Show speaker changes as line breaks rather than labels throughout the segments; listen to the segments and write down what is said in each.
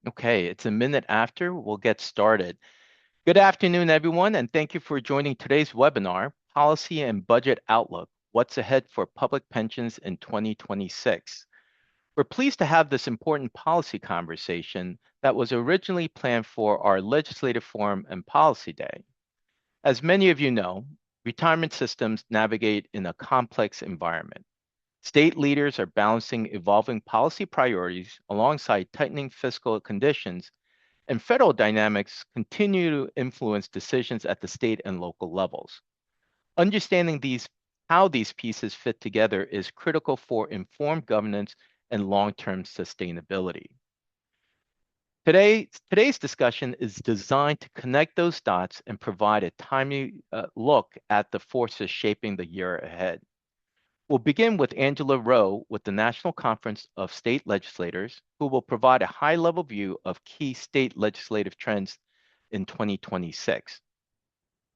Okay, it's a minute after. We'll get started. Good afternoon, everyone, and thank you for joining today's webinar, Policy and Budget Outlook, What's Ahead for Public Pensions in 2026. We're pleased to have this important policy conversation that was originally planned for our Legislative Forum and Policy Day. As many of you know, retirement systems navigate in a complex environment. State leaders are balancing evolving policy priorities alongside tightening fiscal conditions, and federal dynamics continue to influence decisions at the state and local levels. Understanding how these pieces fit together is critical for informed governance and long-term sustainability. Today's discussion is designed to connect those dots and provide a timely look at the forces shaping the year ahead. We'll begin with Angela Rowe with the National Conference of State Legislators, who will provide a high-level view of key state legislative trends in 2026.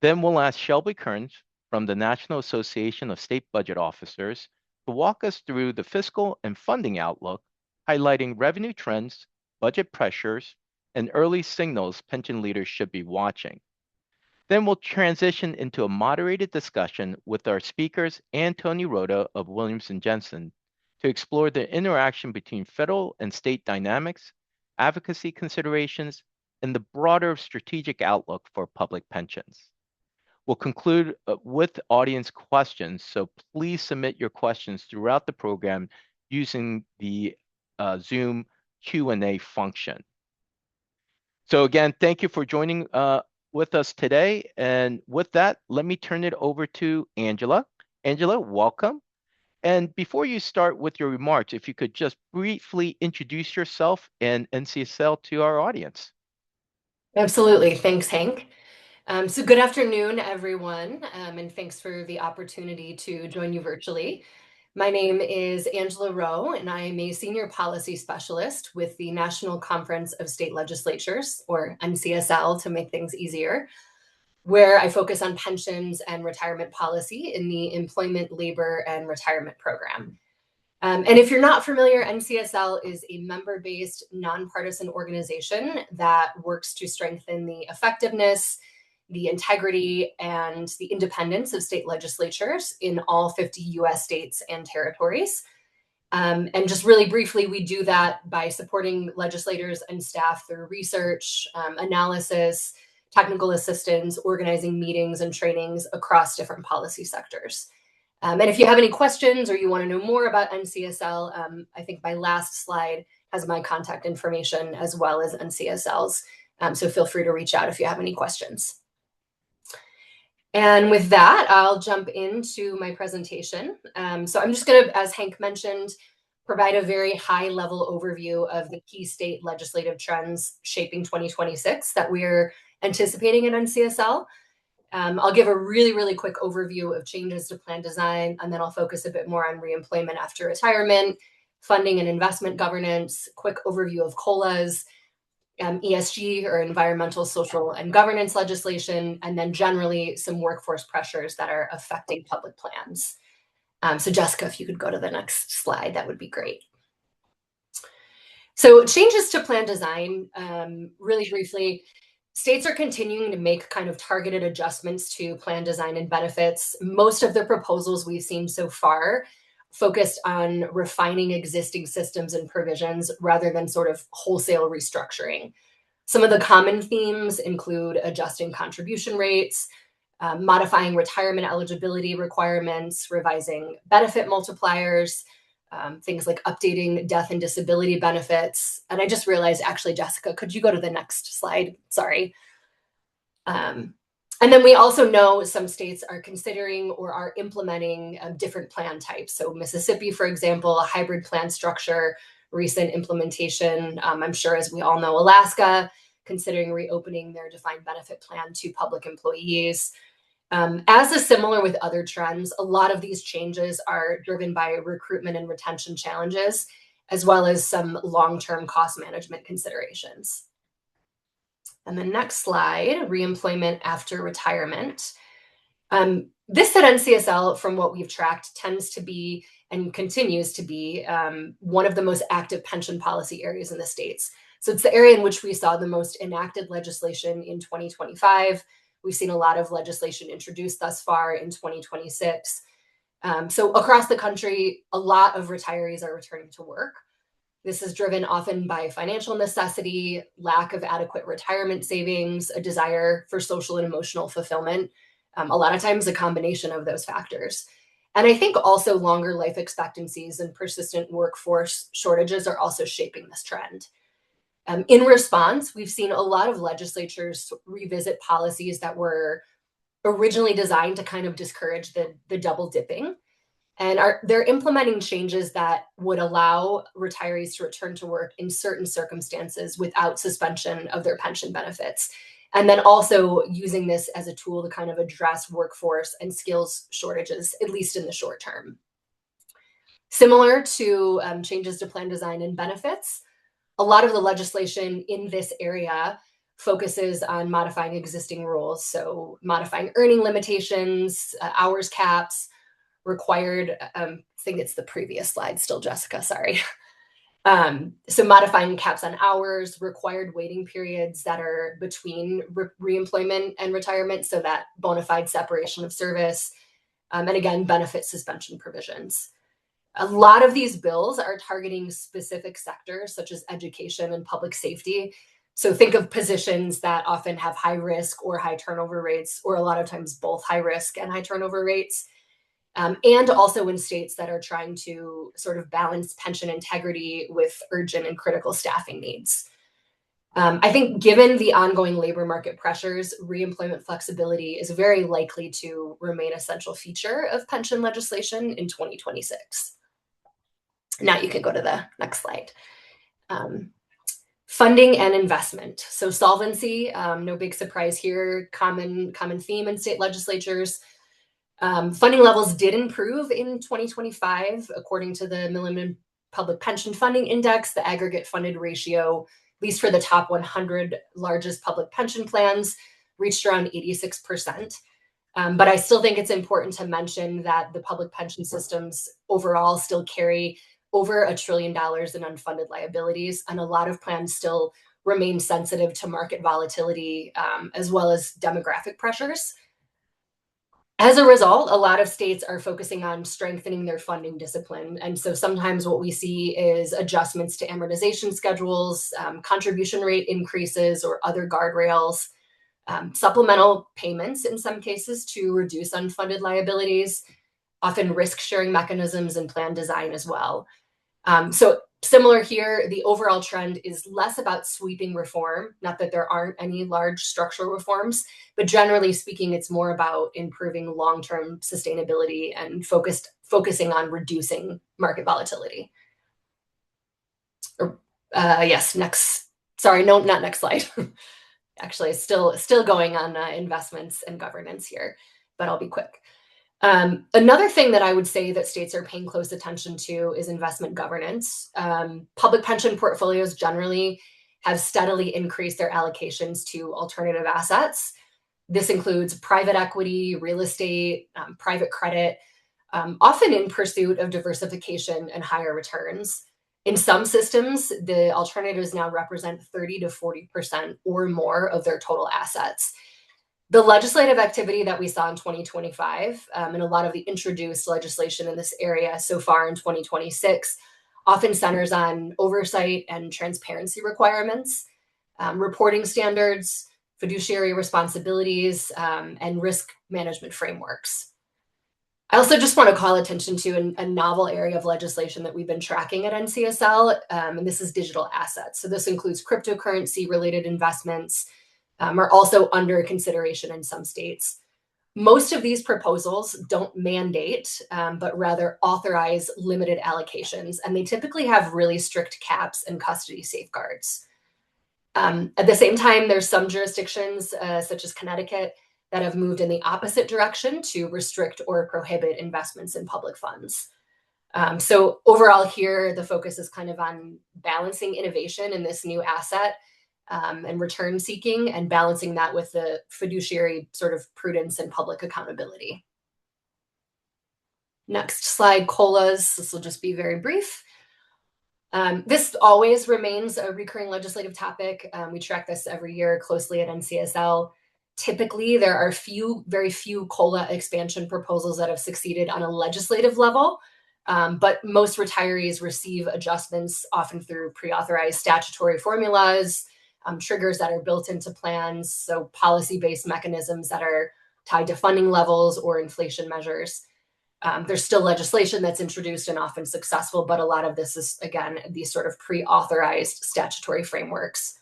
Then we'll ask Shelby Kearns from the National Association of State Budget Officers to walk us through the fiscal and funding outlook, highlighting revenue trends, budget pressures, and early signals pension leaders should be watching. Then we'll transition into a moderated discussion with our speakers and Tony Rhoda of Williamson Jensen to explore the interaction between federal and state dynamics, advocacy considerations, and the broader strategic outlook for public pensions. We'll conclude with audience questions, so please submit your questions throughout the program using the Zoom Q&A function. So again, thank you for joining with us today. And with that, let me turn it over to Angela. Angela, welcome. And before you start with your remarks, if you could just briefly introduce yourself and NCSL to our audience.
Absolutely. Thanks, Hank. So good afternoon, everyone, and thanks for the opportunity to join you virtually. My name is Angela Rowe, and I am a senior policy specialist with the National Conference of State Legislatures, or NCSL to make things easier, where I focus on pensions and retirement policy in the Employment, Labor, and Retirement Program. And if you're not familiar, NCSL is a member-based, nonpartisan organization that works to strengthen the effectiveness, the integrity, and the independence of state legislatures in all 50 US states and territories. And just really briefly, we do that by supporting legislators and staff through research, analysis, technical assistance, organizing meetings and trainings across different policy sectors. And if you have any questions or you want to know more about NCSL, I think my last slide has my contact information as well as NCSL's. So feel free to reach out if you have any questions. And with that, I'll jump into my presentation. So I'm just going to, as Hank mentioned, provide a very high-level overview of the key state legislative trends shaping 2026 that we're anticipating at NCSL. I'll give a really quick overview of changes to plan design, and then I'll focus a bit more on reemployment after retirement, funding and investment governance, quick overview of COLAs, ESG or environmental, social, and governance legislation, and then generally some workforce pressures that are affecting public plans. So Jessica, if you could go to the next slide, that would be great. So changes to plan design, really briefly, states are continuing to make kind of targeted adjustments to plan design and benefits. Most of the proposals we've seen so far focused on refining existing systems and provisions rather than sort of wholesale restructuring. Some of the common themes include adjusting contribution rates, modifying retirement eligibility requirements, revising benefit multipliers, things like updating death and disability benefits. And I just realized, actually, Jessica, could you go to the next slide? Sorry. And then we also know some states are considering or are implementing different plan types. So Mississippi, for example, a hybrid plan structure, recent implementation. I'm sure, as we all know, Alaska, considering reopening their defined benefit plan to public employees. As is similar with other trends, a lot of these changes are driven by recruitment and retention challenges, as well as some long-term cost management considerations. And the next slide, reemployment after retirement. This at NCSL, from what we've tracked, tends to be and continues to be one of the most active pension policy areas in the states. So it's the area in which we saw the most enacted legislation in 2025. We've seen a lot of legislation introduced thus far in 2026. So across the country, a lot of retirees are returning to work. This is driven often by financial necessity, lack of adequate retirement savings, a desire for social and emotional fulfillment, a lot of times a combination of those factors. And I think also longer life expectancies and persistent workforce shortages are also shaping this trend. In response, we've seen a lot of legislatures revisit policies that were originally designed to kind of discourage the double dipping. And they're implementing changes that would allow retirees to return to work in certain circumstances without suspension of their pension benefits. And then also using this as a tool to kind of address workforce and skills shortages, at least in the short term. Similar to changes to plan design and benefits, a lot of the legislation in this area focuses on modifying existing rules. So modifying earning limitations, hours caps, required, I think it's the previous slide still, Jessica, sorry. So modifying caps on hours, required waiting periods that are between reemployment and retirement, so that bona fide separation of service, and again, benefit suspension provisions. A lot of these bills are targeting specific sectors such as education and public safety. So think of positions that often have high risk or high turnover rates, or a lot of times both high risk and high turnover rates. And also in states that are trying to sort of balance pension integrity with urgent and critical staffing needs. I think given the ongoing labor market pressures, reemployment flexibility is very likely to remain a central feature of pension legislation in 2026. Now you can go to the next slide. Funding and investment. So solvency, no big surprise here, common theme in state legislatures. Funding levels did improve in 2025. According to the Millennium Public Pension Funding Index, the aggregate funded ratio, at least for the top 100 largest public pension plans, reached around 86%. But I still think it's important to mention that the public pension systems overall still carry over $1 trillion in unfunded liabilities, and a lot of plans still remain sensitive to market volatility, as well as demographic pressures. As a result, a lot of states are focusing on strengthening their funding discipline. And so sometimes what we see is adjustments to amortization schedules, contribution rate increases, or other guardrails, supplemental payments in some cases to reduce unfunded liabilities, often risk sharing mechanisms and plan design as well. So similar here, the overall trend is less about sweeping reform, not that there aren't any large structural reforms, but generally speaking, it's more about improving long-term sustainability and focusing on reducing market volatility. Yes, next, sorry, no, not next slide. Actually, still going on investments and governance here, but I'll be quick. Another thing that I would say that states are paying close attention to is investment governance. Public pension portfolios generally have steadily increased their allocations to alternative assets. This includes private equity, real estate, private credit, often in pursuit of diversification and higher returns. In some systems, the alternatives now represent 30 to 40% or more of their total assets. The legislative activity that we saw in 2025 and a lot of the introduced legislation in this area so far in 2026 often centers on oversight and transparency requirements, reporting standards, fiduciary responsibilities, and risk management frameworks. I also just want to call attention to a novel area of legislation that we've been tracking at NCSL, and this is digital assets. So this includes cryptocurrency-related investments, are also under consideration in some states. Most of these proposals don't mandate, but rather authorize limited allocations, and they typically have really strict caps and custody safeguards. At the same time, there's some jurisdictions, such as Connecticut, that have moved in the opposite direction to restrict or prohibit investments in public funds. So overall here, the focus is kind of on balancing innovation in this new asset and return seeking, and balancing that with the fiduciary sort of prudence and public accountability. Next slide, COLAs. This will just be very brief. This always remains a recurring legislative topic. We track this every year closely at NCSL. Typically, there are very few COLA expansion proposals that have succeeded on a legislative level, but most retirees receive adjustments often through pre-authorized statutory formulas, triggers that are built into plans, so policy-based mechanisms that are tied to funding levels or inflation measures. There's still legislation that's introduced and often successful, but a lot of this is, again, these sort of pre-authorized statutory frameworks.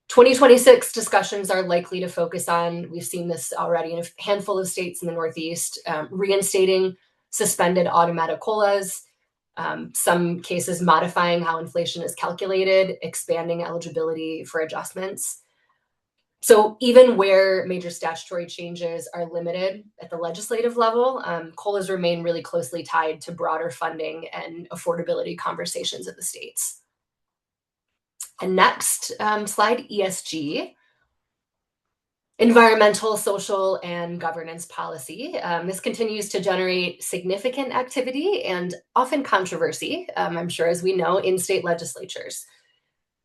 2026 discussions are likely to focus on, we've seen this already in a handful of states in the Northeast, reinstating suspended automatic COLAs, some cases modifying how inflation is calculated, expanding eligibility for adjustments. So even where major statutory changes are limited at the legislative level, COLAs remain really closely tied to broader funding and affordability conversations at the states. And next slide, ESG. Environmental, social, and governance policy. This continues to generate significant activity and often controversy, I'm sure, as we know, in state legislatures.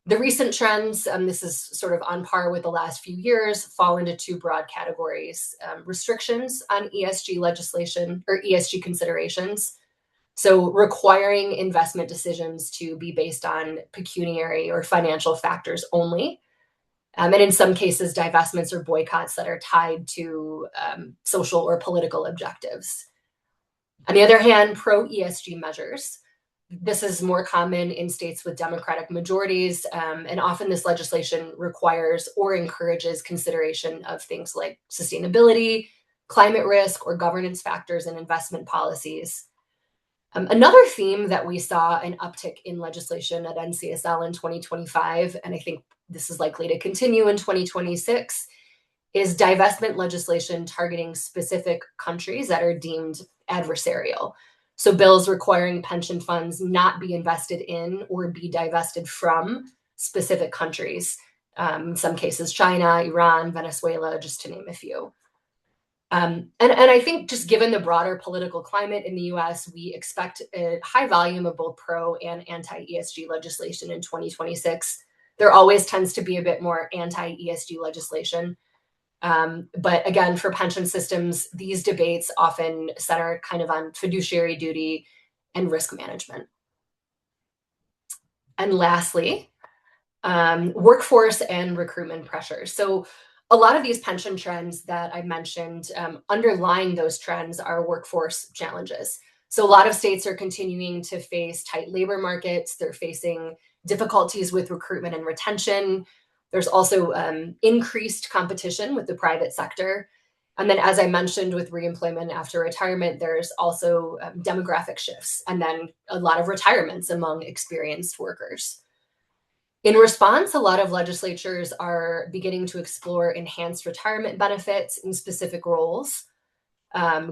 The recent trends, this is sort of on par with the last few years, fall into two broad categories. Restrictions on ESG legislation or ESG considerations. So requiring investment decisions to be based on pecuniary or financial factors only. And in some cases, divestments or boycotts that are tied to social or political objectives. On the other hand, pro ESG measures. This is more common in states with Democratic majorities, and often this legislation requires or encourages consideration of things like sustainability, climate risk, or governance factors in investment policies. Another theme that we saw an uptick in legislation at NCSL in 2025, and I think this is likely to continue in 2026, is divestment legislation targeting specific countries that are deemed adversarial. So bills requiring pension funds not be invested in or be divested from specific countries. In some cases, China, Iran, Venezuela, just to name a few. And I think just given the broader political climate in the US, we expect a high volume of both pro and anti-ESG legislation in 2026. There always tends to be a bit more anti-ESG legislation. But again, for pension systems, these debates often center kind of on fiduciary duty and risk management. And lastly, workforce and recruitment pressures. So a lot of these pension trends that I mentioned, underlying those trends are workforce challenges. So a lot of states are continuing to face tight labor markets. They're facing difficulties with recruitment and retention. There's also increased competition with the private sector. And then, as I mentioned, with reemployment after retirement, there's also demographic shifts and then a lot of retirements among experienced workers. In response, a lot of legislatures are beginning to explore enhanced retirement benefits in specific roles,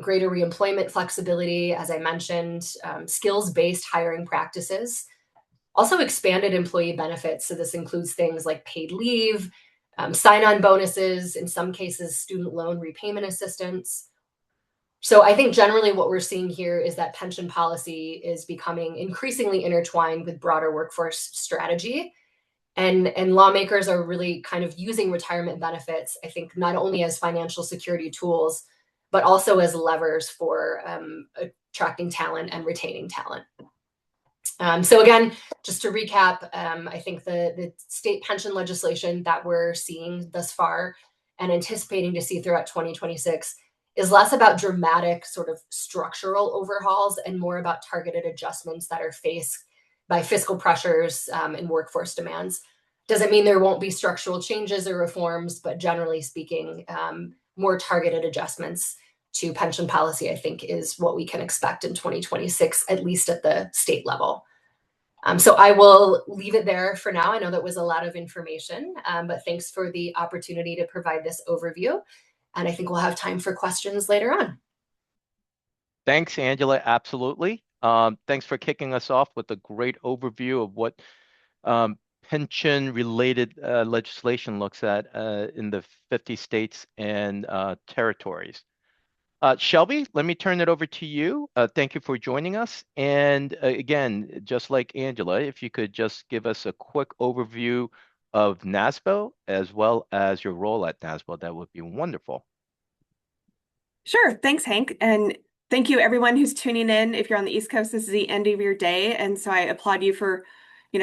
greater reemployment flexibility, as I mentioned, skills-based hiring practices, also expanded employee benefits. So this includes things like paid leave, sign-on bonuses, in some cases, student loan repayment assistance. So I think generally what we're seeing here is that pension policy is becoming increasingly intertwined with broader workforce strategy. And lawmakers are really kind of using retirement benefits, I think, not only as financial security tools, but also as levers for attracting talent and retaining talent. So again, just to recap, I think the state pension legislation that we're seeing thus far and anticipating to see throughout 2026 is less about dramatic sort of structural overhauls and more about targeted adjustments that are faced by fiscal pressures and workforce demands. Doesn't mean there won't be structural changes or reforms, but generally speaking, more targeted adjustments to pension policy, I think, is what we can expect in 2026, at least at the state level. So I will leave it there for now. I know that was a lot of information, but thanks for the opportunity to provide this overview. And I think we'll have time for questions later on.
Thanks, Angela. Absolutely. Thanks for kicking us off with a great overview of what pension-related legislation looks at in the 50 states and territories. Shelby, let me turn it over to you. Thank you for joining us. And again, just like Angela, if you could just give us a quick overview of NASBO as well as your role at NASBO, that would be wonderful.
Sure. Thanks, Hank. And thank you everyone who's tuning in. If you're on the East Coast, this is the end of your day. And so I applaud you for,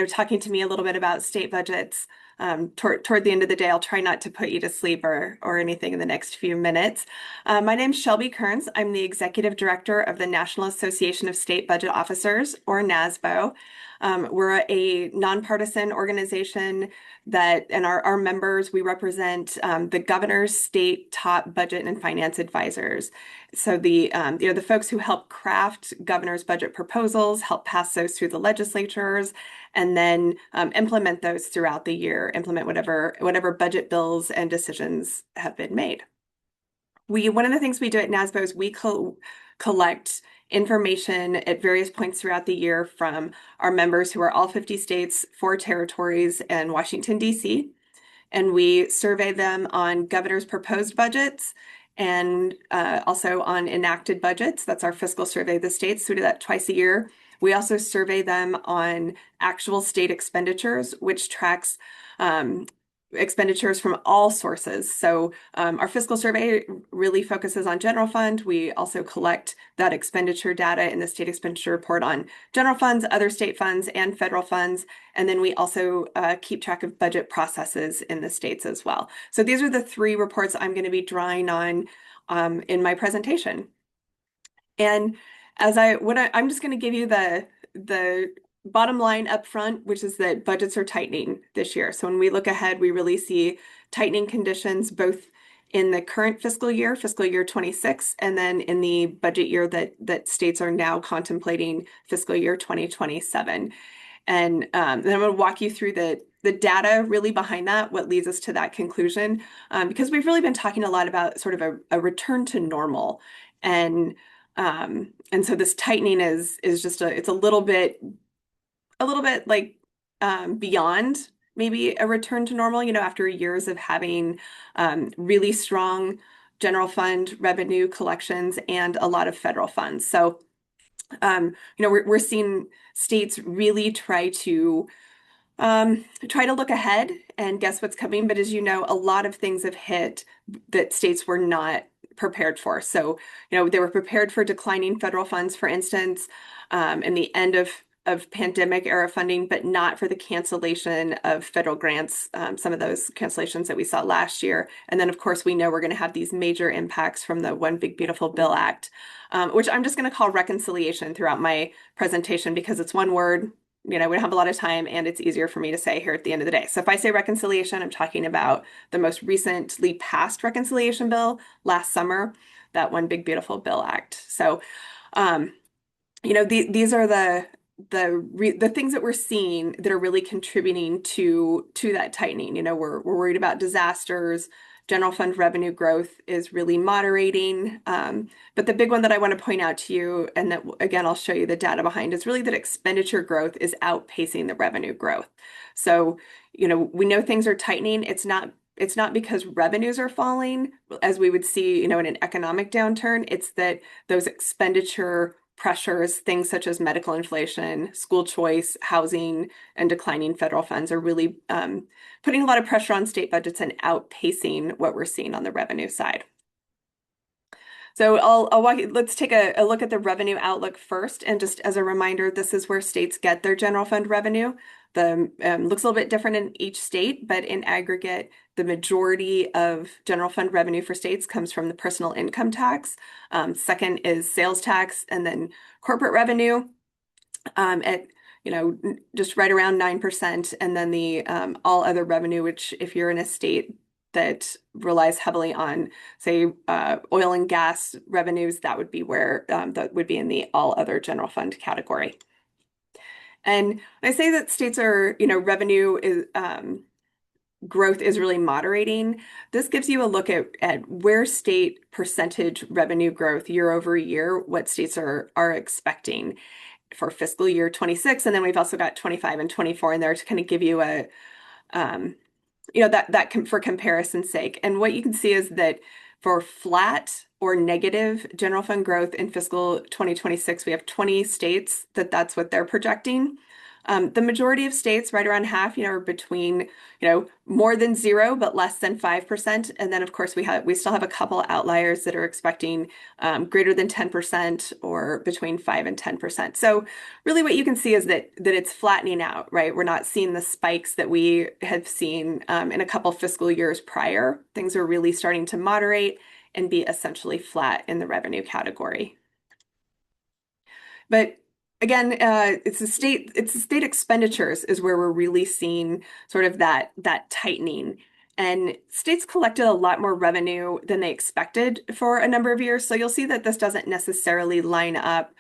talking to me a little bit about state budgets. Toward the end of the day, I'll try not to put you to sleep or anything in the next few minutes. My name's Shelby Kearns. I'm the Executive Director of the National Association of State Budget Officers, or NASBO. We're a nonpartisan organization and our members, we represent the governor's state top budget and finance advisors. So the folks who help craft governor's budget proposals, help pass those through the legislatures, and then implement those throughout the year, implement whatever budget bills and decisions have been made. One of the things we do at NASBO is we collect information at various points throughout the year from our members who are all 50 states, 4 territories, and Washington, D.C. And we survey them on governor's proposed budgets and also on enacted budgets. That's our fiscal survey of the states. So we do that twice a year. We also survey them on actual state expenditures, which tracks expenditures from all sources. So our fiscal survey really focuses on general fund. We also collect that expenditure data in the state expenditure report on general funds, other state funds, and federal funds. And then we also keep track of budget processes in the states as well. So these are the 3 reports I'm going to be drawing on in my presentation. And I'm just going to give you the bottom line up front, which is that budgets are tightening this year. So when we look ahead, we really see tightening conditions both in the current fiscal year 26, and then in the budget year that states are now contemplating, fiscal year 2027. And then I'm going to walk you through the data really behind that, what leads us to that conclusion, because we've really been talking a lot about sort of a return to normal. And so this tightening is just it's a little bit like beyond maybe a return to normal, after years of having really strong general fund revenue collections and a lot of federal funds. So, we're seeing states really try to look ahead and guess what's coming. But as you know, a lot of things have hit that states were not prepared for. So, they were prepared for declining federal funds, for instance, in the end of pandemic era funding, but not for the cancellation of federal grants, some of those cancellations that we saw last year. And then, of course, we know we're going to have these major impacts from the One Big Beautiful Bill Act, which I'm just going to call reconciliation throughout my presentation because it's one word. We don't have a lot of time and it's easier for me to say here at the end of the day. So if I say reconciliation, I'm talking about the most recently passed reconciliation bill last summer, that One Big Beautiful Bill Act. So, these are the things that we're seeing that are really contributing to that tightening. We're worried about disasters. General fund revenue growth is really moderating. But the big one that I want to point out to you, and that again, I'll show you the data behind, is really that expenditure growth is outpacing the revenue growth. So, we know things are tightening. It's not because revenues are falling, as we would see, in an economic downturn. It's that those expenditure pressures, things such as medical inflation, school choice, housing, and declining federal funds are really putting a lot of pressure on state budgets and outpacing what we're seeing on the revenue side. So let's take a look at the revenue outlook first. And just as a reminder, this is where states get their general fund revenue. The looks a little bit different in each state, but in aggregate, the majority of general fund revenue for states comes from the personal income tax. Second is sales tax, and then corporate revenue at just right around 9%, and then the all other revenue, which if you're in a state that relies heavily on, say, oil and gas revenues, that would be where that would be in the all other general fund category. And I say that states are, revenue is growth is really moderating. This gives you a look at where state percentage revenue growth year over year, what states are expecting for fiscal year 26. And then we've also got 25 and 24 in there to kind of give you a, for comparison's sake. And what you can see is that for flat or negative general fund growth in fiscal 2026. We have 20 states that's what they're projecting. The majority of states, right around half, are between, more than 0, but less than 5%. And then, of course, we still have a couple outliers that are expecting greater than 10% or between 5 and 10%. So really what you can see is that it's flattening out, right? We're not seeing the spikes that we have seen in a couple fiscal years prior. Things are really starting to moderate and be essentially flat in the revenue category. But again, it's the state expenditures is where we're really seeing sort of that tightening. And states collected a lot more revenue than they expected for a number of years. So you'll see that this doesn't necessarily line up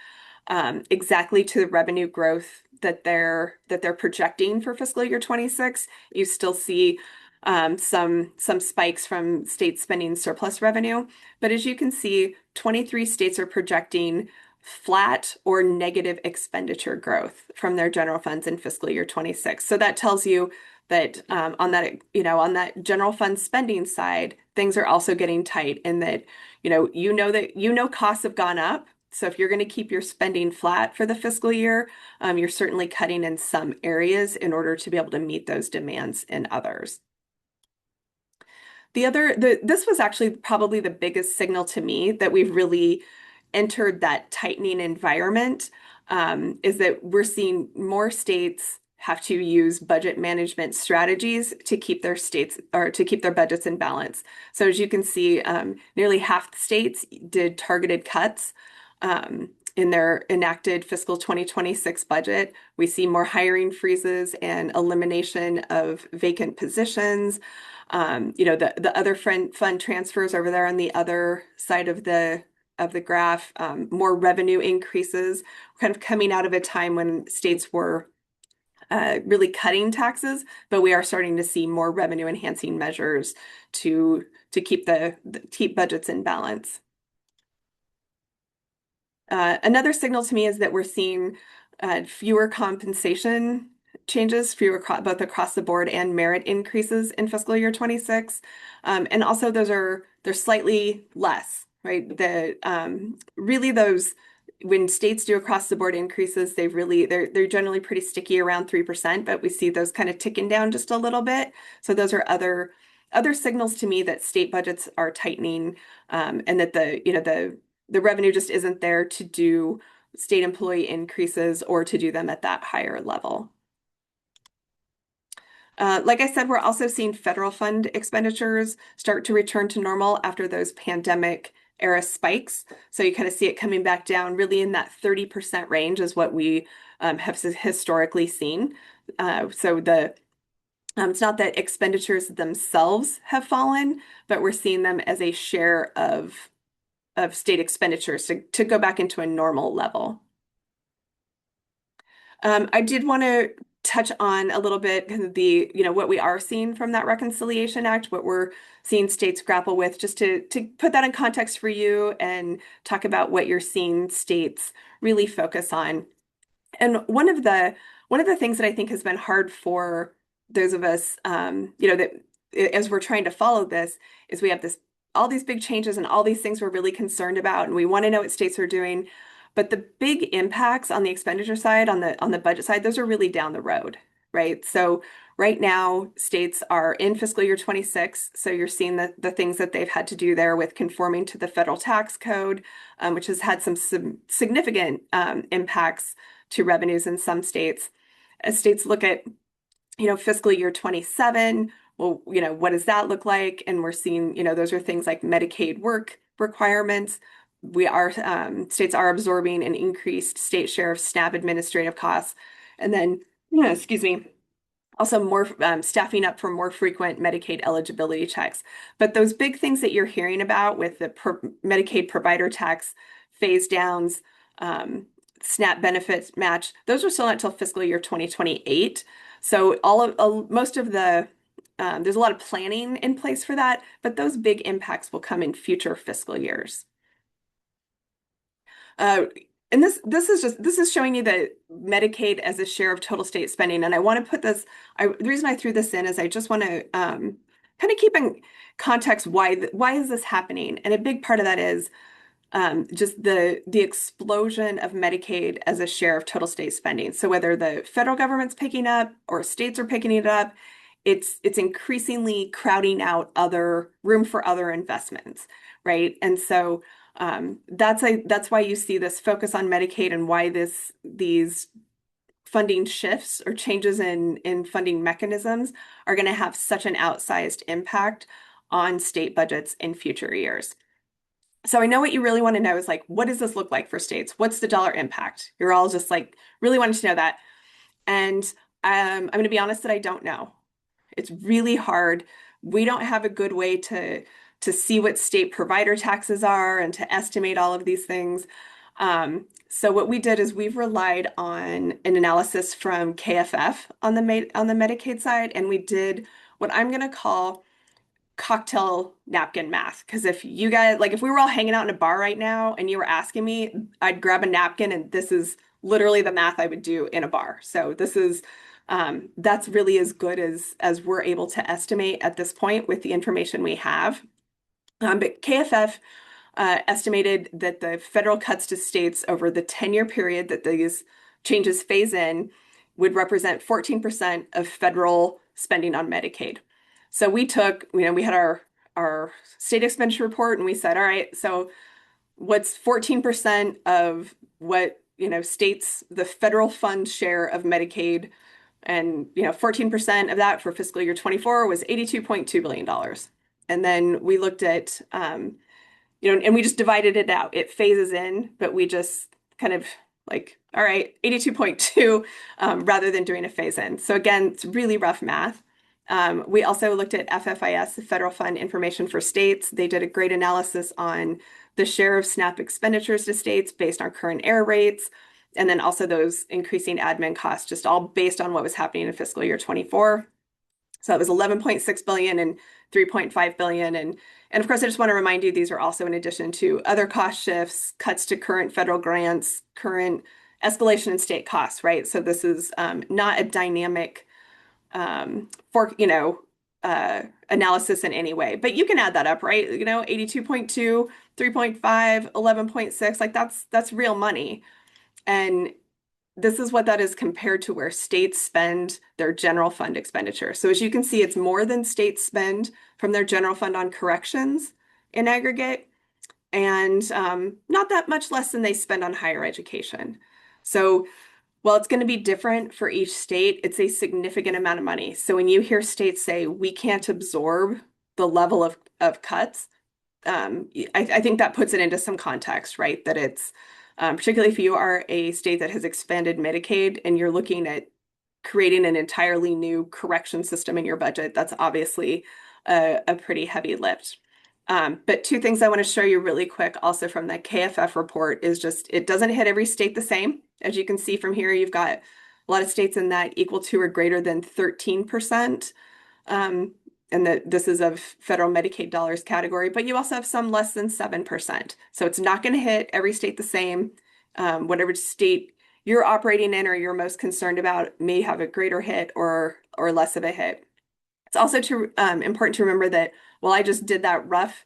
exactly to the revenue growth that they're projecting for fiscal year 26. You still see some spikes from state spending surplus revenue. But as you can see, 23 states are projecting flat or negative expenditure growth from their general funds in fiscal year 26. So that tells you that on that general fund spending side, things are also getting tight, and that costs have gone up. So if you're going to keep your spending flat for the fiscal year, you're certainly cutting in some areas in order to be able to meet those demands in others. This was actually probably the biggest signal to me that we've really entered that tightening environment, is that we're seeing more states have to use budget management strategies to keep their budgets in balance. So as you can see, nearly half the states did targeted cuts in their enacted fiscal 2026 budget. We see more hiring freezes and elimination of vacant positions. The other fund transfers over there on the other side of the graph, more revenue increases, kind of coming out of a time when states were really cutting taxes, but we are starting to see more revenue enhancing measures to keep budgets in balance. Another signal to me is that we're seeing fewer compensation changes, both across the board and merit increases in fiscal year 26. And also they're slightly less, right? Really those, when states do across the board increases, they're generally pretty sticky around 3%, but we see those kind of ticking down just a little bit. So those are other signals to me that state budgets are tightening, and that the revenue just isn't there to do state employee increases or to do them at that higher level. Like I said, we're also seeing federal fund expenditures start to return to normal after those pandemic era spikes. So you kind of see it coming back down really in that 30% range is what we have historically seen. So it's not that expenditures themselves have fallen, but we're seeing them as a share of state expenditures to go back into a normal level. I did want to touch on a little bit what we are seeing from that Reconciliation Act, what we're seeing states grapple with, just to put that in context for you and talk about what you're seeing states really focus on. And one of the things that I think has been hard for those of us, that as we're trying to follow this, is we have all these big changes and all these things we're really concerned about, and we want to know what states are doing. But the big impacts on the expenditure side, on the budget side, those are really down the road, right? So right now, states are in fiscal year 26. So you're seeing the things that they've had to do there with conforming to the federal tax code, which has had some significant impacts to revenues in some states. As states look at, fiscal year 27, well, what does that look like? And we're seeing, those are things like Medicaid work requirements. States are absorbing an increased state share of SNAP administrative costs. And then, also more staffing up for more frequent Medicaid eligibility checks. But those big things that you're hearing about with the Medicaid provider tax phase downs, SNAP benefits match, those are still not until fiscal year 2028. So most of there's a lot of planning in place for that, but those big impacts will come in future fiscal years. And this is showing you the Medicaid as a share of total state spending. And I want to put this, the reason I threw this in is I just want to kind of keep in context why is this happening? And a big part of that is just the explosion of Medicaid as a share of total state spending. So whether the federal government's picking up or states are picking it up, it's increasingly crowding out other room for other investments, right? And so that's why you see this focus on Medicaid and why these funding shifts or changes in funding mechanisms are going to have such an outsized impact on state budgets in future years. So I know what you really want to know is like, what does this look like for states? What's the dollar impact? You're all just like really wanting to know that. And I'm going to be honest that I don't know. It's really hard. We don't have a good way to see what state provider taxes are and to estimate all of these things. So what we did is we've relied on an analysis from KFF on the Medicaid side, and we did what I'm going to call cocktail napkin math. Because if you guys, like if we were all hanging out in a bar right now and you were asking me, I'd grab a napkin and this is literally the math I would do in a bar. So this is that's really as good as we're able to estimate at this point with the information we have. But KFF estimated that the federal cuts to states over the 10-year period that these changes phase in would represent 14% of federal spending on Medicaid. So we took, we had our state expenditure report and we said, all right, so what's 14% of what, states, the federal fund share of Medicaid, and 14% of that for fiscal year 24 was $82.2 billion. And then we looked at and we just divided it out. It phases in, but we just kind of like, all right, 82.2 rather than doing a phase in. So again, it's really rough math. We also looked at FFIS, the Federal Fund Information for States. They did a great analysis on the share of SNAP expenditures to states based on current error rates, and then also those increasing admin costs, just all based on what was happening in fiscal year 24. So it was 11.6 billion and 3.5 billion. And of course, I just want to remind you, these are also in addition to other cost shifts, cuts to current federal grants, current escalation in state costs, right? So this is not a dynamic analysis in any way, but you can add that up, right? 82.2, 3.5, 11.6, like that's real money. And this is what that is compared to where states spend their general fund expenditure. So as you can see, it's more than states spend from their general fund on corrections in aggregate, and not that much less than they spend on higher education. So while it's going to be different for each state, it's a significant amount of money. So when you hear states say we can't absorb the level of cuts, I think that puts it into some context, right? That it's particularly if you are a state that has expanded Medicaid and you're looking at creating an entirely new correction system in your budget, that's obviously a pretty heavy lift. But two things I want to show you really quick also from the KFF report is just it doesn't hit every state the same. As you can see from here, you've got a lot of states in that equal to or greater than 13%. And that this is of federal Medicaid dollars category, but you also have some less than 7%. So it's not going to hit every state the same. Whatever state you're operating in or you're most concerned about may have a greater hit or less of a hit. It's also important to remember that while I just did that rough,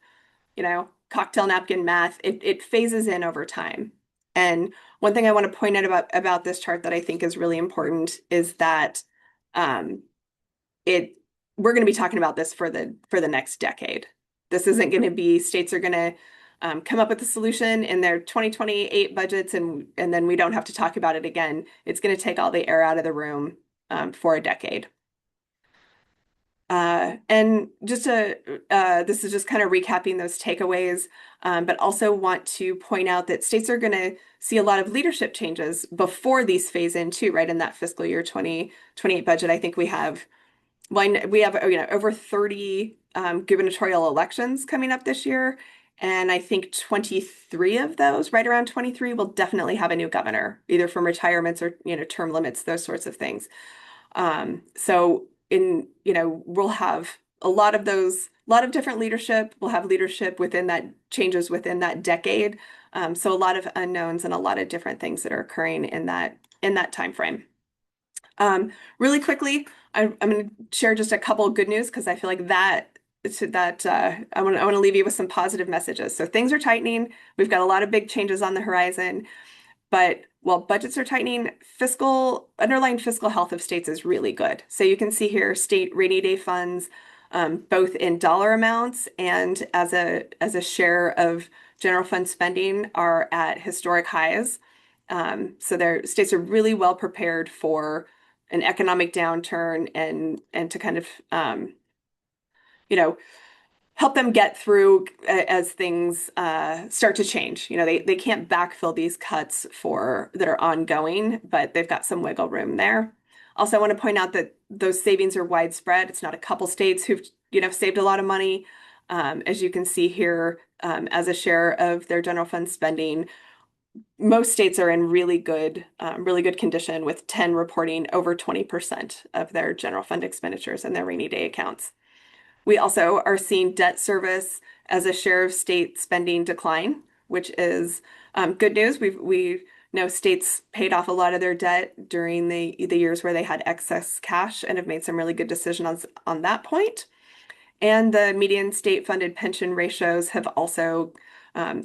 cocktail napkin math, it phases in over time. And one thing I want to point out about this chart that I think is really important is that we're going to be talking about this for the next decade. This isn't going to be states are going to come up with a solution in their 2028 budgets and then we don't have to talk about it again. It's going to take all the air out of the room for a decade. And just this is just kind of recapping those takeaways, but also want to point out that states are going to see a lot of leadership changes before these phase in too, right? In that fiscal year 2028 budget, I think we have over 30 gubernatorial elections coming up this year. And I think 23 of those, right around 23, will definitely have a new governor, either from retirements or, term limits, those sorts of things. So we'll have a lot of different leadership. We'll have leadership within that changes within that decade. So a lot of unknowns and a lot of different things that are occurring in that time frame. Really quickly, I'm going to share just a couple of good news because I feel like that I want to leave you with some positive messages. So things are tightening. We've got a lot of big changes on the horizon. But while budgets are tightening, underlying fiscal health of states is really good. So you can see here state rainy day funds, both in dollar amounts and as a share of general fund spending are at historic highs. So their states are really well prepared for an economic downturn and to kind of you know help them get through as things start to change. They can't backfill these cuts that are ongoing, but they've got some wiggle room there. Also, I want to point out that those savings are widespread. It's not a couple states who've, saved a lot of money. As you can see here, as a share of their general fund spending, most states are in really good condition, with 10 reporting over 20% of their general fund expenditures in their rainy day accounts. We also are seeing debt service as a share of state spending decline, which is good news. We know states paid off a lot of their debt during the years where they had excess cash and have made some really good decisions on that point. And the median state funded pension ratios have also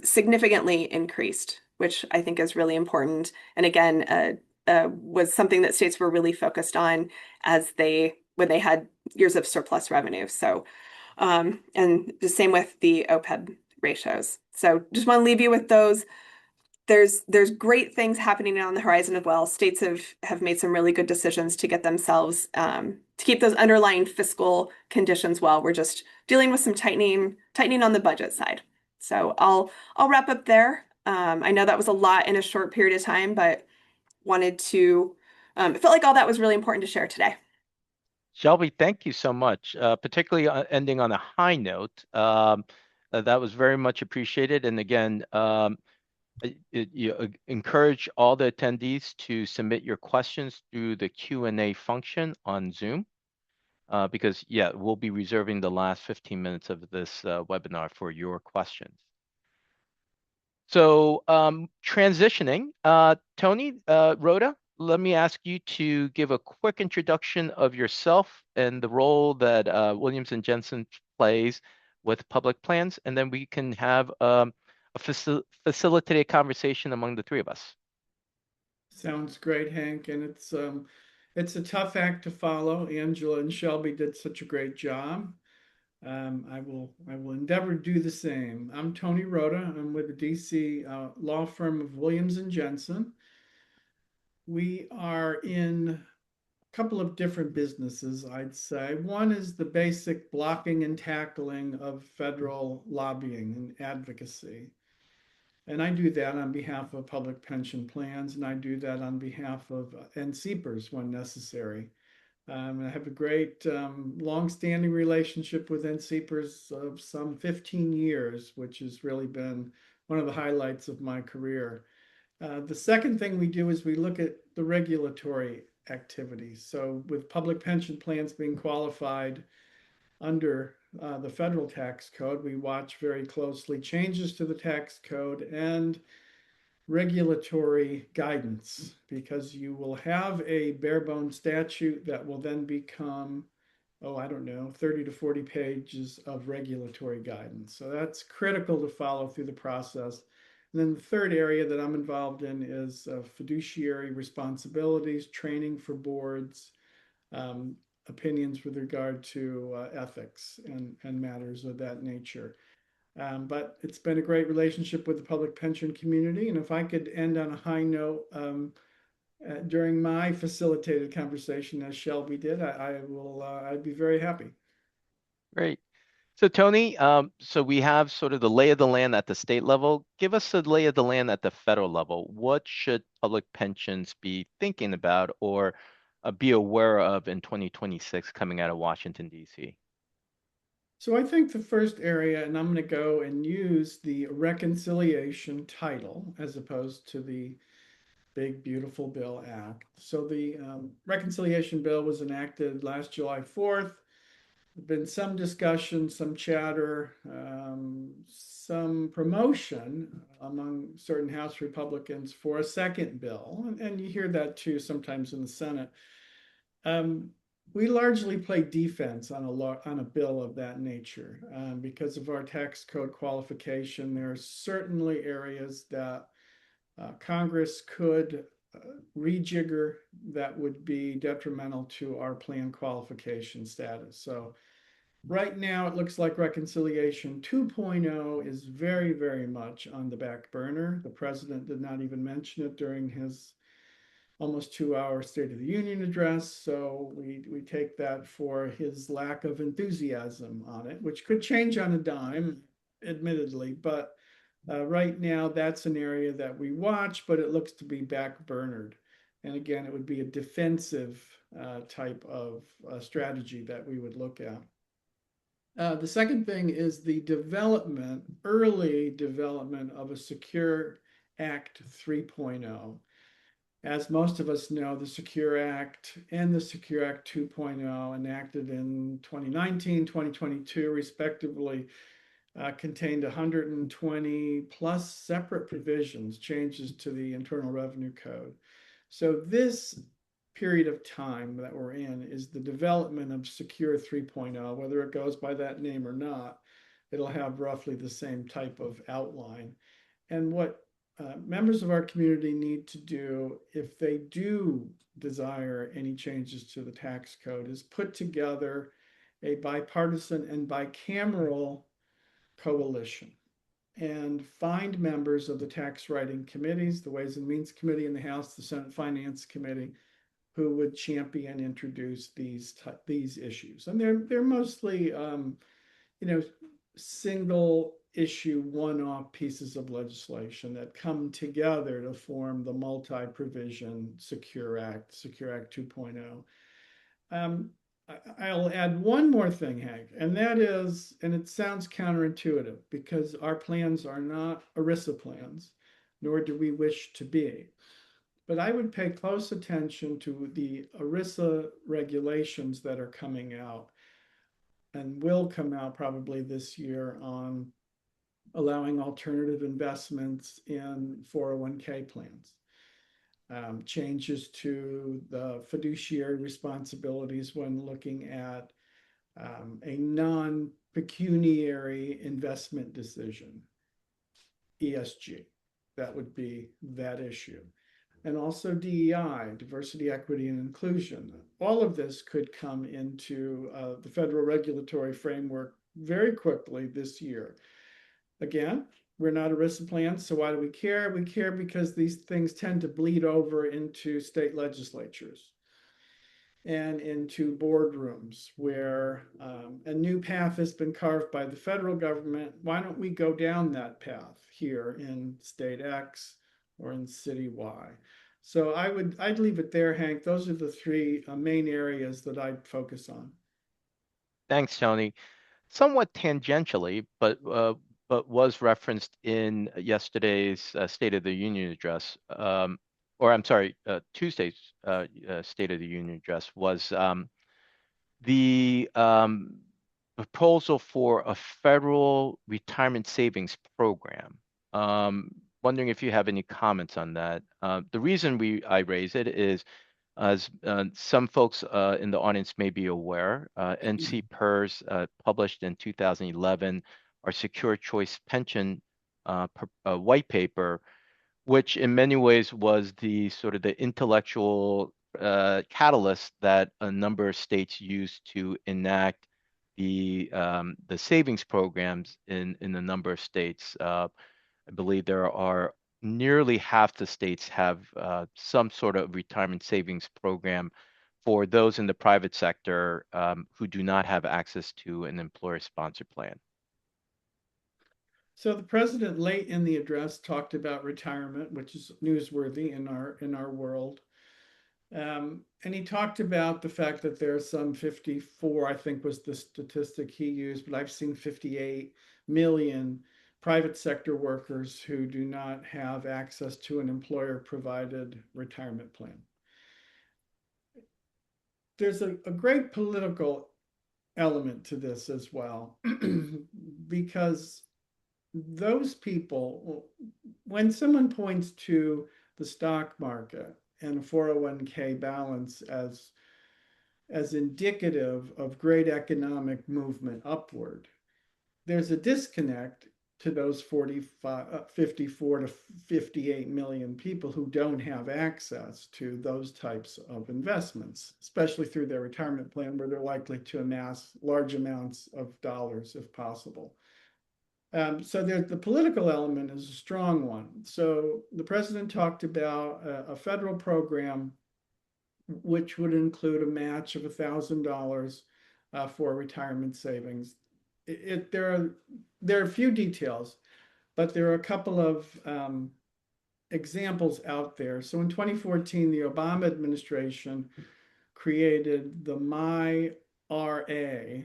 significantly increased, which I think is really important. And again, was something that states were really focused on when they had years of surplus revenue. So, and the same with the OPEB ratios. So just want to leave you with those. There's great things happening on the horizon as well. States have made some really good decisions to get themselves to keep those underlying fiscal conditions well. We're just dealing with some tightening on the budget side. So I'll wrap up there. I know that was a lot in a short period of time, but wanted to it felt like all that was really important to share today.
Shelby, thank you so much, particularly ending on a high note. That was very much appreciated. And again, encourage all the attendees to submit your questions through the Q&A function on Zoom, because, yeah, we'll be reserving the last 15 minutes of this webinar for your questions. So transitioning, Tony, Rhoda, let me ask you to give a quick introduction of yourself and the role that Williams and Jensen plays with public plans, and then we can have a facilitated conversation among the three of us.
Sounds great, Hank, and it's a tough act to follow. Angela and Shelby did such a great job. I will endeavor to do the same. I'm Tony Rhoda. I'm with the DC law firm of Williams and Jensen. We are in a couple of different businesses, I'd say. One is the basic blocking and tackling of federal lobbying and advocacy. And I do that on behalf of public pension plans, and I do that on behalf of NCPERS when necessary. I have a great long-standing relationship with NCPERS of some 15 years, which has really been one of the highlights of my career. The second thing we do is we look at the regulatory activities. So with public pension plans being qualified under the federal tax code, we watch very closely changes to the tax code and regulatory guidance, because you will have a bare bones statute that will then become, oh, I don't know, 30 to 40 pages of regulatory guidance. So that's critical to follow through the process. And then the third area that I'm involved in is fiduciary responsibilities, training for boards, opinions with regard to ethics and matters of that nature. But it's been a great relationship with the public pension community. And if I could end on a high note during my facilitated conversation, as Shelby did, I'd be very happy.
Great. So Tony, so we have sort of the lay of the land at the state level. Give us a lay of the land at the federal level. What should public pensions be thinking about or be aware of in 2026 coming out of Washington, D.C.?
So I think the first area, and I'm going to go and use the reconciliation title as opposed to the Big Beautiful Bill Act. So the reconciliation bill was enacted last July 4th. There's been some discussion, some chatter, some promotion among certain House Republicans for a second bill. And you hear that too sometimes in the Senate. we largely play defense on a bill of that nature because of our tax code qualification. There are certainly areas that Congress could rejigger that would be detrimental to our plan qualification status. So right now, it looks like Reconciliation 2.0 is very, very much on the back burner. The president did not even mention it during his almost 2-hour State of the Union address. So we take that for his lack of enthusiasm on it, which could change on a dime, admittedly. But right now, that's an area that we watch, but it looks to be backburnered. And again, it would be a defensive type of strategy that we would look at. The second thing is the early development of a Secure Act 3.0. As most of us know, the Secure Act and the Secure Act 2.0, enacted in 2019, 2022, respectively, contained 120 plus separate provisions, changes to the Internal Revenue Code. So this period of time that we're in is the development of Secure 3.0. Whether it goes by that name or not, it'll have roughly the same type of outline. And what members of our community need to do, if they do desire any changes to the tax code, is put together a bipartisan and bicameral coalition and find members of the tax writing committees, the Ways and Means Committee in the House, the Senate Finance Committee, who would champion introduce these issues. And they're mostly single issue, one-off pieces of legislation that come together to form the multi-provision Secure Act 2.0. I'll add one more thing, Hank, and that is, and it sounds counterintuitive because our plans are not ERISA plans, nor do we wish to be. But I would pay close attention to the ERISA regulations that are coming out and will come out probably this year on allowing alternative investments in 401k plans. Changes to the fiduciary responsibilities when looking at a non-pecuniary investment decision, ESG. That would be that issue. And also DEI, diversity, equity, and inclusion. All of this could come into the federal regulatory framework very quickly this year. Again, we're not ERISA plans, so why do we care? We care because these things tend to bleed over into state legislatures and into boardrooms where a new path has been carved by the federal government. Why don't we go down that path here in state X or in city Y? So I'd leave it there, Hank. Those are the three main areas that I'd focus on.
Thanks, Tony. Somewhat tangentially, but was referenced in yesterday's State of the Union address, or I'm sorry, Tuesday's State of the Union address was the proposal for a federal retirement savings program. Wondering if you have any comments on that. The reason I raise it is, as some folks in the audience may be aware, NCPERS published in 2011 our Secure Choice Pension white paper, which in many ways was the sort of the intellectual catalyst that a number of states used to enact the savings programs in a number of states. I believe there are nearly half the states have some sort of retirement savings program for those in the private sector who do not have access to an employer-sponsored plan.
So the president late in the address talked about retirement, which is newsworthy in our world. And he talked about the fact that there are some 54, I think was the statistic he used, but I've seen 58 million private sector workers who do not have access to an employer-provided retirement plan. There's a great political element to this as well, because those people, when someone points to the stock market and 401k balance as as indicative of great economic movement upward. There's a disconnect to those 54 to 58 million people who don't have access to those types of investments, especially through their retirement plan, where they're likely to amass large amounts of dollars if possible. So the political element is a strong one. So the president talked about a federal program which would include a match of $1,000 for retirement savings. There are a few details, but there are a couple of examples out there. So in 2014, the Obama administration created the MyRA,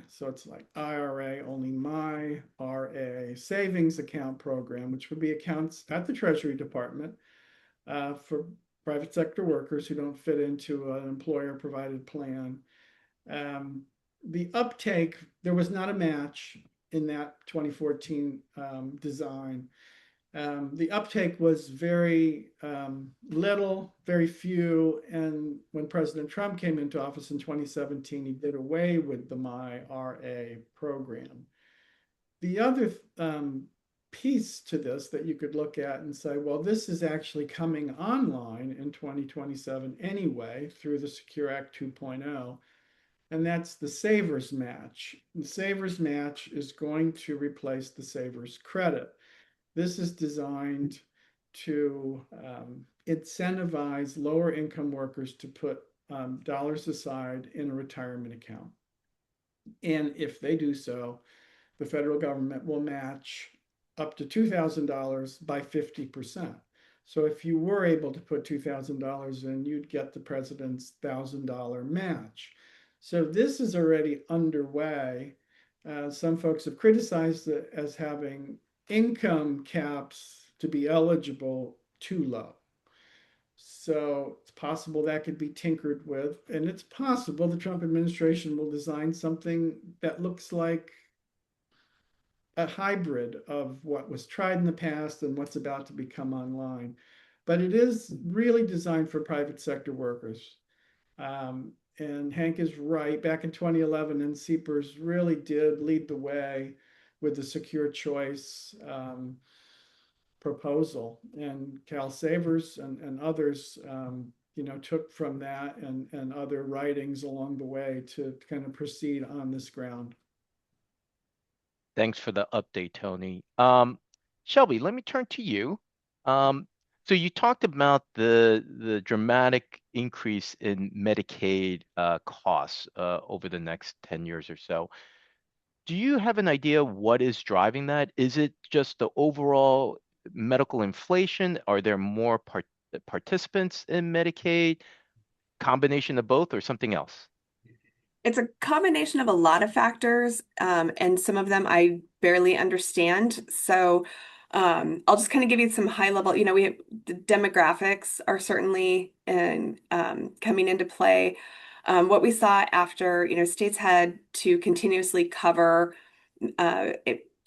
so it's like IRA, only MyRA savings account program, which would be accounts at the Treasury Department for private sector workers who don't fit into an employer provided plan. The uptake, there was not a match in that 2014 design. The uptake was very little, very few. And when President Trump came into office in 2017, he did away with the MyRA program. The other piece to this that you could look at and say, well, this is actually coming online in 2027 anyway through the Secure Act 2.0, and that's the Savers Match. The Savers Match is going to replace the Savers Credit. This is designed to incentivize lower income workers to put dollars aside in a retirement account. And if they do so, the federal government will match up to $2,000 by 50%. So if you were able to put $2,000 in, you'd get the president's $1,000 match. So this is already underway. Some folks have criticized it as having income caps to be eligible too low. So it's possible that could be tinkered with, and it's possible the Trump administration will design something that looks like a hybrid of what was tried in the past and what's about to become online. But it is really designed for private sector workers. And Hank is right. Back in 2011, NCPERS really did lead the way with the secure choice proposal. And Cal Savers and others, took from that and other writings along the way to kind of proceed on this ground.
Thanks for the update, Tony. Shelby, let me turn to you. So you talked about the dramatic increase in Medicaid costs over the next 10 years or so. Do you have an idea what is driving that? Is it just the overall medical inflation? Are there more participants in Medicaid? Combination of both or something else?
It's a combination of a lot of factors, and some of them I barely understand. So I'll just kind of give you some high level, the demographics are certainly coming into play. What we saw after, states had to continuously cover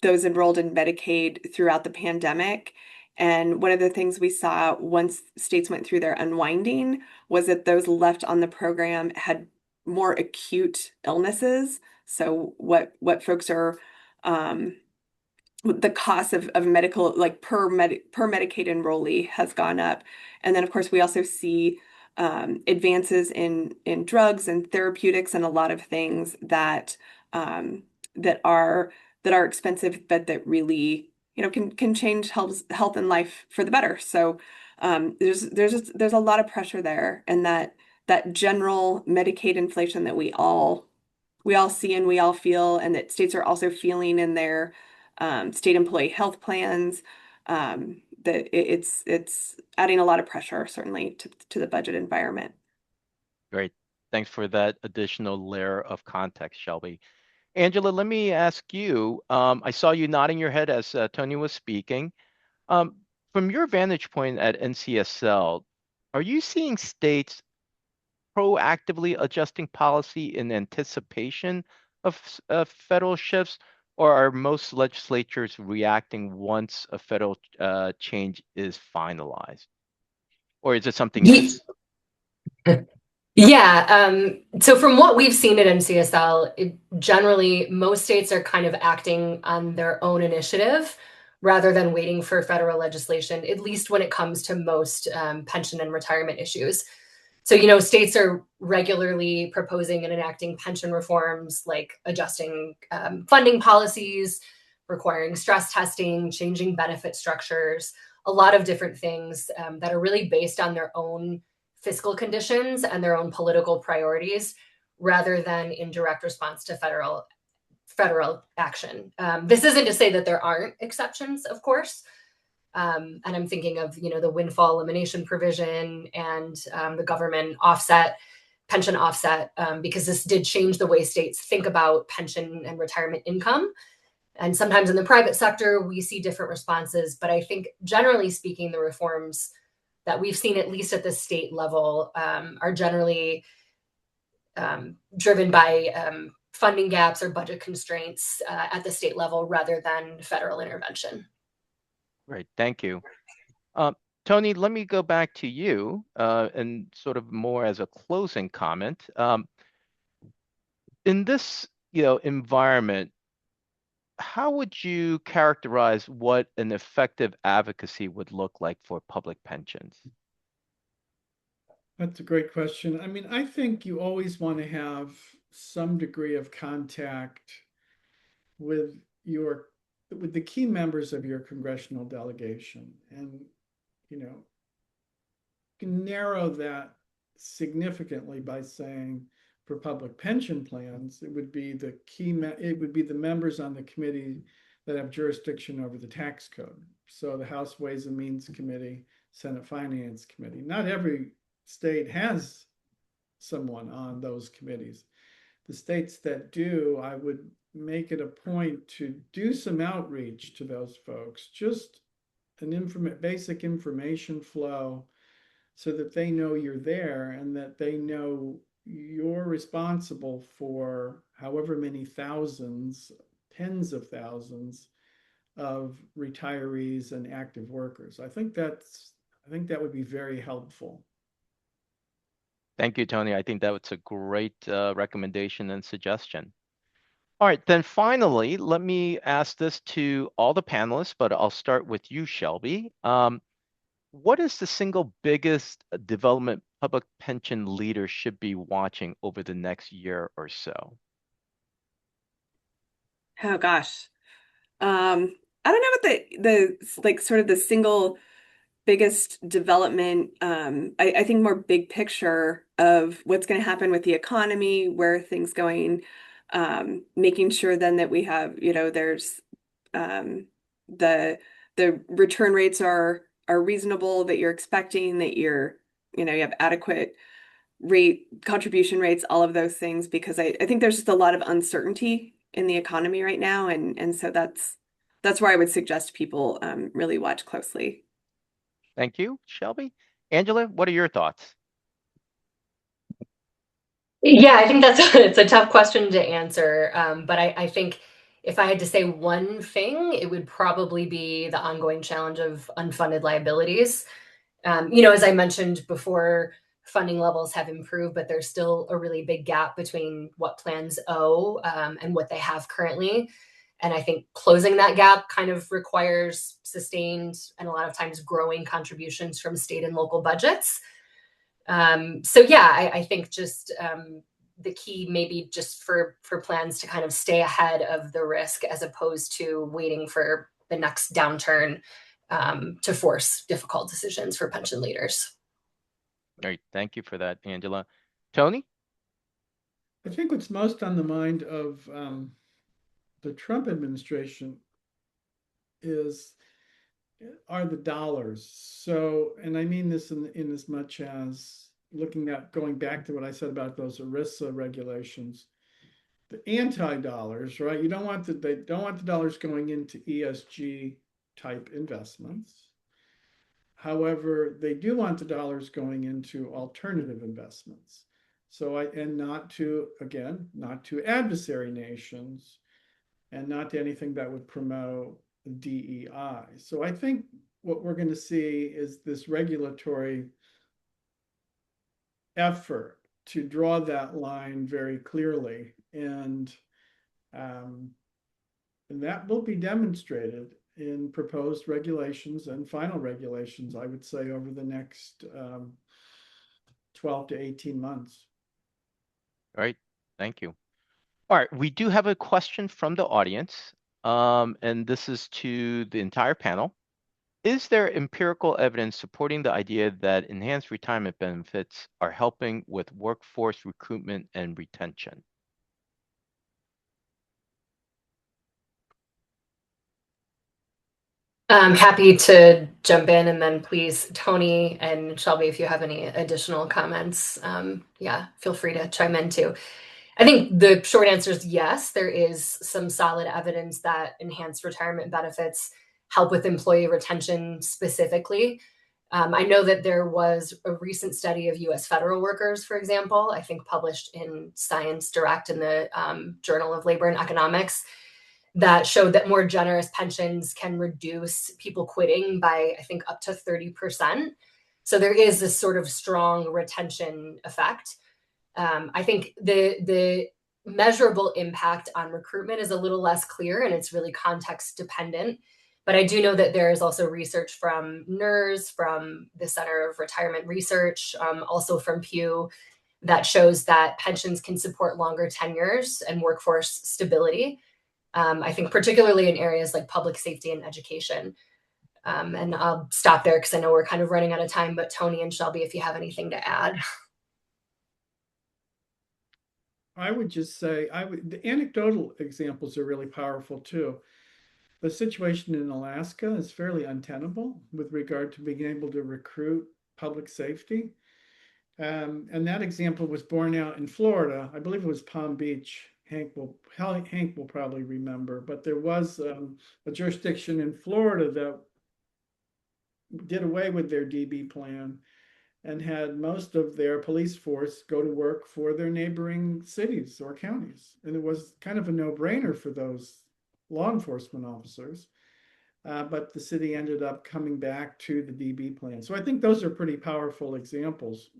those enrolled in Medicaid throughout the pandemic. And one of the things we saw once states went through their unwinding was that those left on the program had more acute illnesses. So what folks are the cost of medical, like per Medicaid enrollee, has gone up. And then of course we also see advances in drugs and therapeutics and a lot of things that that are expensive, but that really can change health and life for the better. So there's a lot of pressure there, and that general Medicaid inflation that we all see and we all feel, and that states are also feeling in their state employee health plans. That it's adding a lot of pressure, certainly, to the budget environment.
Great. Thanks for that additional layer of context, Shelby. Angela, let me ask you. I saw you nodding your head as Tony was speaking. From your vantage point at NCSL, are you seeing states proactively adjusting policy in anticipation of federal shifts, or are most legislatures reacting once a federal change is finalized? Or is it something else?
Yeah. So from what we've seen at NCSL, generally most states are kind of acting on their own initiative rather than waiting for federal legislation, at least when it comes to most pension and retirement issues. So, states are regularly proposing and enacting pension reforms like adjusting funding policies, requiring stress testing, changing benefit structures, a lot of different things that are really based on their own fiscal conditions and their own political priorities rather than in direct response to federal action. This isn't to say that there aren't exceptions, of course. And I'm thinking of, the windfall elimination provision and the government offset, pension offset, because this did change the way states think about pension and retirement income. And sometimes in the private sector, we see different responses. But I think generally speaking, the reforms that we've seen, at least at the state level, are generally driven by funding gaps or budget constraints at the state level rather than federal intervention.
Great, thank you. Tony, let me go back to you and sort of more as a closing comment. In this, environment, how would you characterize what an effective advocacy would look like for public pensions?
That's a great question. I mean, I think you always want to have some degree of contact with the key members of your congressional delegation, and you know can narrow that significantly by saying for public pension plans, it would be the members on the committee that have jurisdiction over the tax code. So the House Ways and Means Committee, Senate Finance Committee. Not every state has someone on those committees. The states that do, I would make it a point to do some outreach to those folks, just an basic information flow so that they know you're there and that they know you're responsible for however many thousands, tens of thousands of retirees and active workers. I think that would be very helpful.
Thank you, Tony. I think that was a great recommendation and suggestion. All right, then finally, let me ask this to all the panelists, but I'll start with you, Shelby. What is the single biggest development public pension leaders should be watching over the next year or so?
Oh gosh. I don't know what the like sort of the single biggest development. I think more big picture of what's going to happen with the economy, where are things going, making sure then that we have, there's the return rates are reasonable, that you're expecting, that you have adequate contribution rates, all of those things, because I think there's just a lot of uncertainty in the economy right now, and so that's where I would suggest people really watch closely.
Thank you, Shelby. Angela, what are your thoughts?
Yeah, I think it's a tough question to answer. But I think if I had to say one thing, it would probably be the ongoing challenge of unfunded liabilities. As I mentioned before, funding levels have improved, but there's still a really big gap between what plans owe and what they have currently. And I think closing that gap kind of requires sustained and a lot of times growing contributions from state and local budgets. So yeah, I think just the key maybe just for plans to kind of stay ahead of the risk as opposed to waiting for the next downturn to force difficult decisions for pension leaders.
All right, thank you for that, Angela. Tony?
I think what's most on the mind of the Trump administration are the dollars. So, and I mean this in as much as looking at going back to what I said about those ERISA regulations, the anti-dollars, right? They don't want the dollars going into ESG type investments. However, they do want the dollars going into alternative investments. So not to adversary nations and not to anything that would promote DEI. So I think what we're going to see is this regulatory effort draw that line very clearly, and that will be demonstrated in proposed regulations and final regulations, I would say, over the next 12 to 18 months.
All right, thank you. All right, we do have a question from the audience, and this is to the entire panel. Is there empirical evidence supporting the idea that enhanced retirement benefits are helping with workforce recruitment and retention?
I'm happy to jump in, and then please, Tony and Shelby, if you have any additional comments, yeah, feel free to chime in too. I think the short answer is yes, there is some solid evidence that enhanced retirement benefits help with employee retention specifically. I know that there was a recent study of US federal workers, for example, I think published in Science Direct in the Journal of Labor and Economics, that showed that more generous pensions can reduce people quitting by, I think, up to 30%. So there is this sort of strong retention effect. I think the measurable impact on recruitment is a little less clear, and it's really context dependent. But I do know that there is also research from NCPERS, from the Center of Retirement Research, also from Pew, that shows that pensions can support longer tenures and workforce stability. I think particularly in areas like public safety and education. And I'll stop there because I know we're kind of running out of time, but Tony and Shelby, if you have anything to add.
I would just say the anecdotal examples are really powerful too. The situation in Alaska is fairly untenable with regard to being able to recruit public safety. And that example was borne out in Florida. I believe it was Palm Beach. Hank will probably remember, but there was a jurisdiction in Florida that did away with their DB plan and had most of their police force go to work for their neighboring cities or counties. And it was kind of a no-brainer for those law enforcement officers. But the city ended up coming back to the DB plan. So I think those are pretty powerful examples.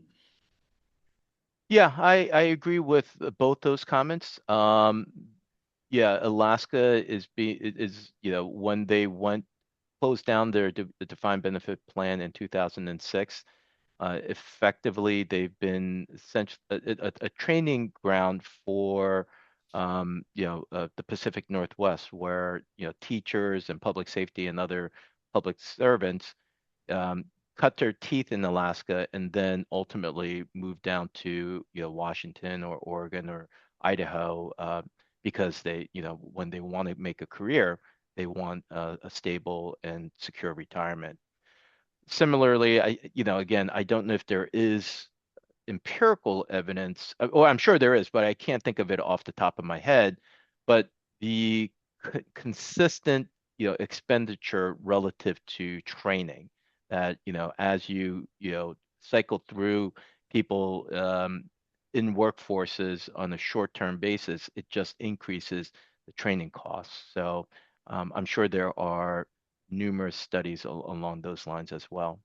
Yeah, I agree with both those comments. Yeah, Alaska is when they closed down their the defined benefit plan in 2006. Effectively, they've been essentially a training ground for the Pacific Northwest, where teachers and public safety and other public servants cut their teeth in Alaska and then ultimately moved down to Washington or Oregon or Idaho because they when they want to make a career, they want a stable and secure retirement. Similarly, again, I don't know if there is empirical evidence. Well, I'm sure there is, but I can't think of it off the top of my head. But the consistent, expenditure relative to training that, as you cycle through people in workforces on a short-term basis, it just increases the training costs. So I'm sure there are numerous studies along those lines as well.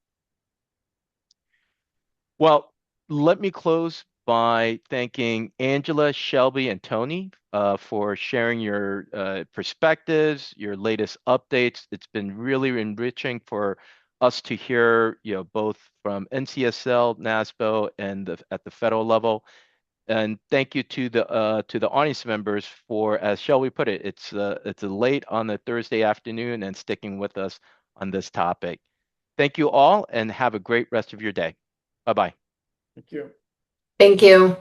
Well, let me close by thanking Angela, Shelby, and Tony for sharing your perspectives, your latest updates. It's been really enriching for us to hear, both from NCSL, NASBO, and at the federal level. And thank you to the audience members for, as Shelby put it, it's a late on a Thursday afternoon and sticking with us on this topic. Thank you all, and have a great rest of your day. Bye-bye.
Thank you.
Thank you.